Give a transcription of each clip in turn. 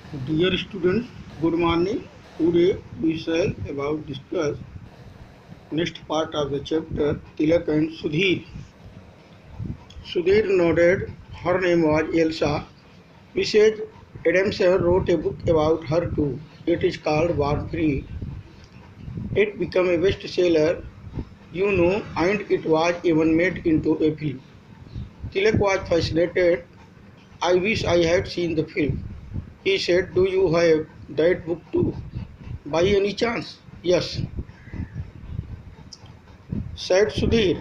Dear students, good morning. Today we shall about discuss next part of the chapter Tilak and Sudhir. Sudhir nodded. Her name was Elsa. Mrs. Adamson wrote a book about her too. It is called Born Free. It became a bestseller, and it was even made into a film. Tilak was fascinated. I wish I had seen the film. He said, "Do you have that book too? By any chance?" "Yes," said Sudhir.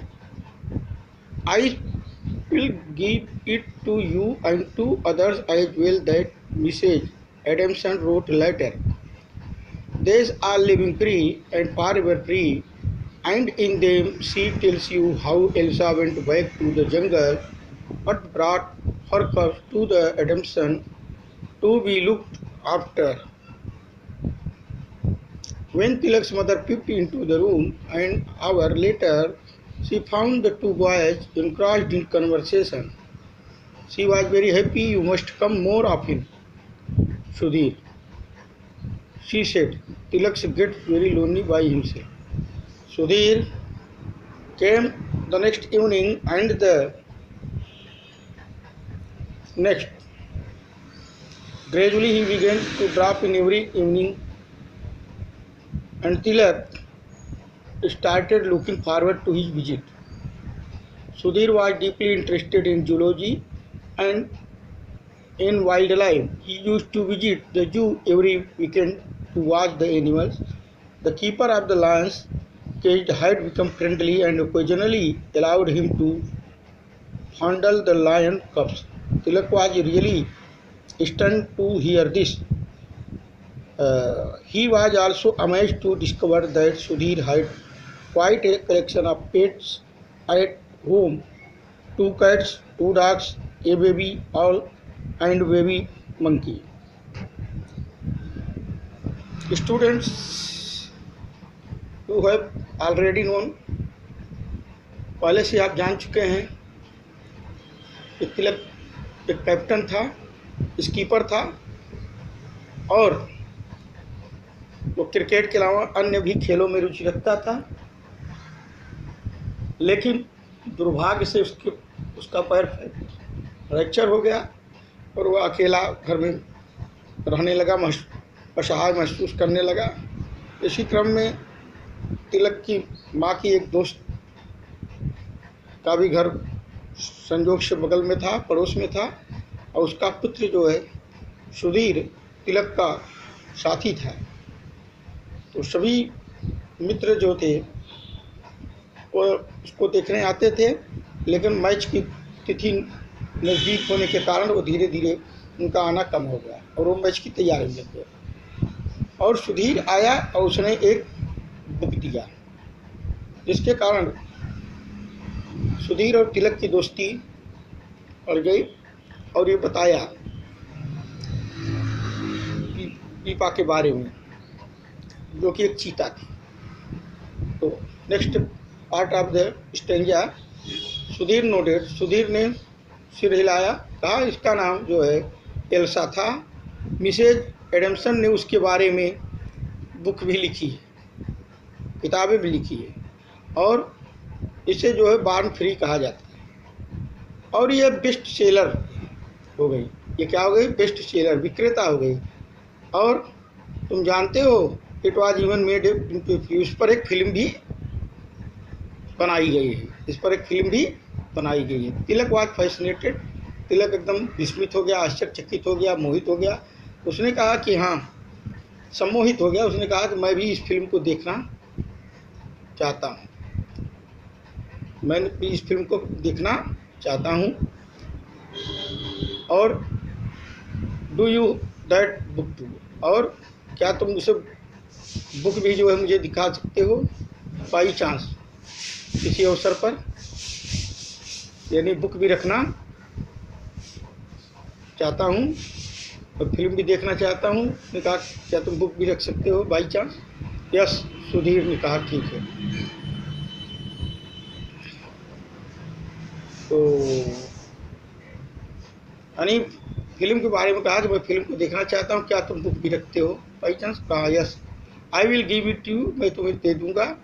"I will give it to you and to others as well." That message Adamson wrote later. These are living free and forever free, and in them she tells you how Elsa went back to the jungle, but brought her cubs to the Adamson to be looked after. When Tilak's mother peeped into the room an hour later, she found the two boys engrossed in conversation. She was very happy. "You must come more often, Sudhir," she said. "Tilak gets very lonely by himself." Sudhir came the next evening and the next. Gradually he began to drop in every evening, and Tilak started looking forward to his visit. Sudhir was deeply interested in zoology and in wildlife. He used to visit the zoo every weekend to watch the animals. The keeper of the lions cage had become friendly and occasionally allowed him to fondle the lion cubs. Tilak was really stunned to hear this. He was also amazed to discover that Sudhir had quite a collection of pets at home: two cats, two dogs, a baby owl, and baby monkey. Students who have already known, पहले से आप जान चुके हैं कि तिलक एक captain था, skipper था, और वो क्रिकेट के अलावा अन्य भी खेलों में रुचि रखता था। लेकिन दुर्भाग्य से उसका पैर फ्रैक्चर हो गया और वह अकेला घर में रहने लगा, असहाय महसूस करने लगा। इसी क्रम में तिलक की माँ की एक दोस्त का भी घर संयोग से बगल में था, पड़ोस में था, और उसका पुत्र जो है सुधीर तिलक का साथी था। तो सभी मित्र जो थे वो उसको देखने आते थे, लेकिन मैच की तिथि नज़दीक होने के कारण वो धीरे धीरे उनका आना कम हो गया और वो मैच की तैयारी में लग गए। और सुधीर आया और उसने एक बुक दिया, जिसके कारण सुधीर और तिलक की दोस्ती बढ़ गई। और ये बताया पीपा के बारे में, जो कि एक चीता थी। तो next part of the stanza, Sudhir nodded. Sudhir ने सिर हिलाया, कहा इसका नाम जो है एल्सा था। मिसेज एडम्सन ने उसके बारे में बुक भी लिखी है, किताबें भी लिखी है, और इसे जो है बॉर्न फ्री कहा जाता है। और ये बेस्ट सेलर हो गई। ये क्या हो गई? बेस्ट सेलर, विक्रेता हो गई। और तुम जानते हो इट वॉज इवन मेड इस पर एक फिल्म भी बनाई गई है। इस पर एक फिल्म भी बनाई गई है। तिलक वॉज फैसिनेटेड। तिलक एकदम विस्मित हो गया, आश्चर्यचकित हो गया, मोहित हो गया। उसने कहा कि हाँ, सम्मोहित हो गया। उसने कहा कि मैं भी इस फिल्म को देखना चाहता हूँ, मैं भी इस फिल्म को देखना चाहता हूँ। और do you that book to, और क्या तुम उसे बुक भी जो है मुझे दिखा सकते हो बाई चांस, किसी अवसर पर, यानी बुक भी रखना चाहता हूँ और फिल्म भी देखना चाहता हूँ। ने कहा क्या तुम बुक भी रख सकते हो बाई चांस? यस, सुधीर ने कहा ठीक है। तो यानी फिल्म के बारे में कहा कि मैं फिल्म को देखना चाहता हूँ, क्या तुम बुक भी रखते हो? बाई चांस कहा yes, I will give it you, मैं तुम्हें दे दूंगा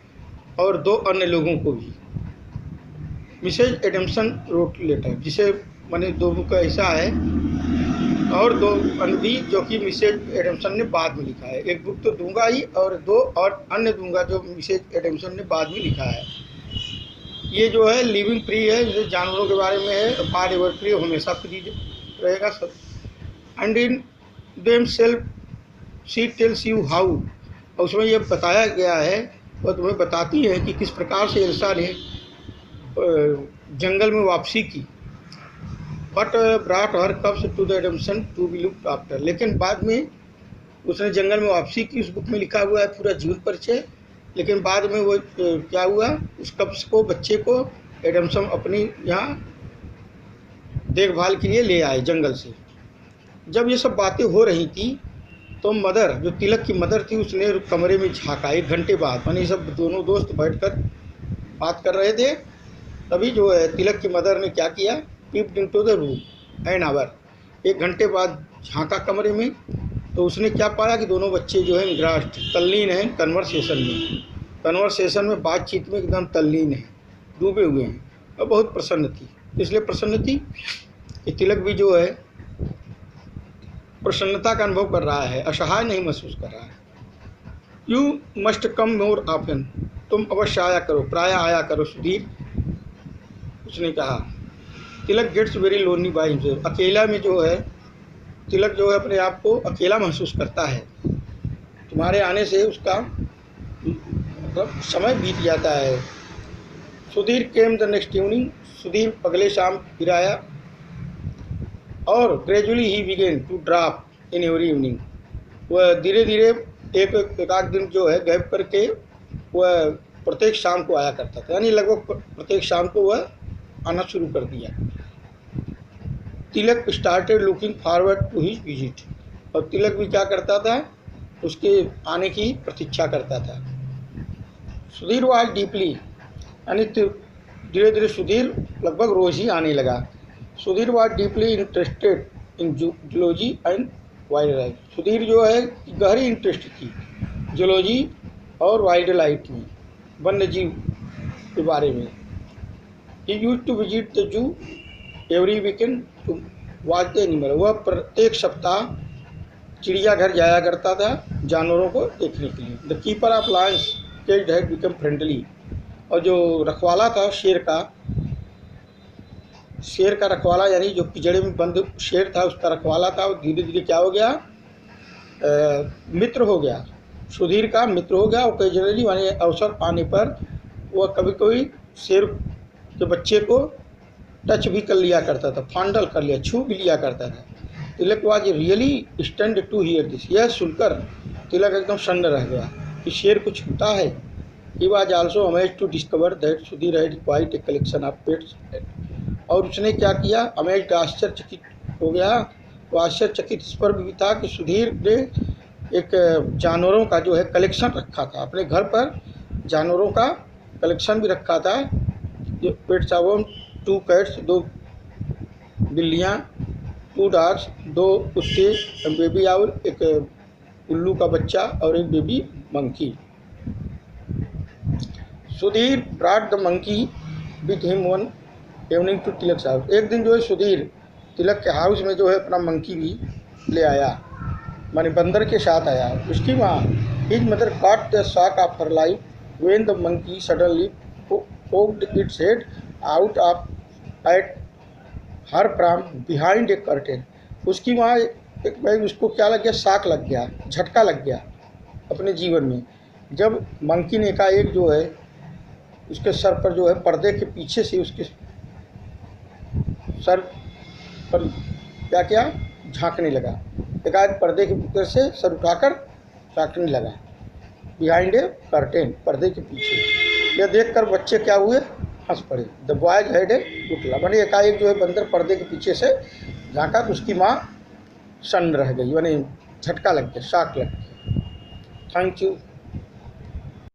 और 2 अन्य लोगों को भी। मिसेज एडम्सन रोट लेटर, जिसे मैंने 2 बुक ऐसा है और 2 अन्य भी जो कि मिसेज एडम्सन ने बाद में लिखा है। एक बुक तो दूंगा ही और 2 और अन्य दूंगा जो मिसेज एडम्सन ने बाद में लिखा है। ये जो है लिविंग फ्री है, जैसे जानवरों के बारे में है। पार्ट एवर फ्री, हमेशा फ्री रहेगा सब। And in them self she tells you how, और उसमें यह बताया गया है, वह तुम्हें बताती है कि किस प्रकार से एल्सा ने जंगल में वापसी की। But brought her cubs to the Adamson to be looked after, लेकिन बाद में उसने जंगल में वापसी की। उस बुक में लिखा हुआ है पूरा जीवन परिचय, लेकिन बाद में वो क्या हुआ, उस कब्स को, बच्चे को एडम्सन अपनी यहाँ देखभाल के लिए ले आए जंगल से। जब ये सब बातें हो रही थी तो मदर, जो तिलक की मदर थी, उसने कमरे में झाँका 1 घंटे बाद। मानी सब दोनों दोस्त बैठकर बात कर रहे थे, तभी जो है तिलक की मदर ने क्या किया, peeped into the room an hour, 1 घंटे बाद झाँका कमरे में। तो उसने क्या पाया कि दोनों बच्चे जो है इंग्रास्ट, तल्लीन हैं कन्वर्सेशन में बातचीत में एकदम तल्लीन है, डूबे हुए हैं, और बहुत प्रसन्न थी। इसलिए प्रसन्न थी कि तिलक भी जो है प्रसन्नता का अनुभव कर रहा है, असहाय नहीं महसूस कर रहा है। You must come more often, तुम अवश्य आया करो, प्राय आया करो सुधीर, उसने कहा। Tilak gets very lonely by himself, अकेला में जो है तिलक जो है अपने आप को अकेला महसूस करता है। तुम्हारे आने से उसका मतलब समय बीत जाता है। Sudhir came the next evening, Sudhir अगले शाम फिर आया और gradually he began to drop in every evening, वह धीरे धीरे एक आध दिन जो है गैप करके वह प्रत्येक शाम को आया करता था, यानी लगभग प्रत्येक शाम को वह आना शुरू कर दिया। Tilak started looking forward to his visit, और तिलक भी क्या करता था, उसके आने की प्रतीक्षा करता था। सुधीर वाज डीपली, यानी धीरे धीरे सुधीर लगभग रोज ही आने लगा। Sudhir was deeply interested in zoology and wild life, Sudhir जो है गहरी इंटरेस्ट थी जूलॉजी और वाइल्ड लाइफ में, वन्य जीव के बारे में। He used to visit the zoo every weekend to watch the animal, वह प्रत्येक सप्ताह चिड़ियाघर जाया करता था जानवरों को देखने के लिए। The keeper of lions cage had become friendly, और जो रखवाला था शेर का रखवाला, यानी जो पिंजड़े में बंद शेर था उसका रखवाला था, वो धीरे धीरे क्या हो गया, मित्र हो गया, सुधीर का मित्र हो गया। ओकेजनली यानी अवसर पाने पर वह कभी कभी शेर के बच्चे को टच भी कर लिया करता था, फॉन्डल कर लिया, छू भी लिया करता था। Tilak was really stunned to hear this, यह सुनकर तिलक एकदम सन्न रह गया कि शेर को छूता है। He was also amazed to discover that Sudhir had quite a collection of pets, और उसने क्या किया, अमेज्ड, आश्चर्यचकित हो गया। वो आश्चर्यचकित इस पर भी था कि सुधीर ने एक जानवरों का जो है कलेक्शन रखा था, अपने घर पर जानवरों का कलेक्शन भी रखा था। जो पेट्स वो 2 कैट्स, 2 बिल्लियाँ, 2 डॉग्स, 2 कुत्ते, बेबी आउल, एक उल्लू का बच्चा और एक baby monkey. Sudhir brought the monkey with him one evening to Tilak house, एक दिन जो है सुधीर तिलक के हाउस में जो है अपना मंकी भी ले आया, माने बंदर के साथ आया। उसकी माँ, his mother caught the shock of her life when the monkey suddenly poked its head out of at her from behind a curtain, उसकी माँ एक भाई उसको क्या लग गया, शॉक लग गया, झटका लग गया अपने जीवन में, जब मंकी ने एकाएक जो है उसके सर पर जो है पर्दे के पीछे से उसके सर पर क्या किया, झांकने लगा, एकाएक पर्दे के ऊपर से सर उठाकर झांकने लगा, बिहाइंड ए कर्टेन, पर्दे के पीछे। यह देखकर बच्चे क्या हुए, हंस पड़े। द बॉयज हैड ए गुटला, मानी एकाएक जो है बंदर पर्दे के पीछे से झांका तो उसकी माँ सन्न रह गई, यानी झटका लग गया, शॉक लग गया। Thank you.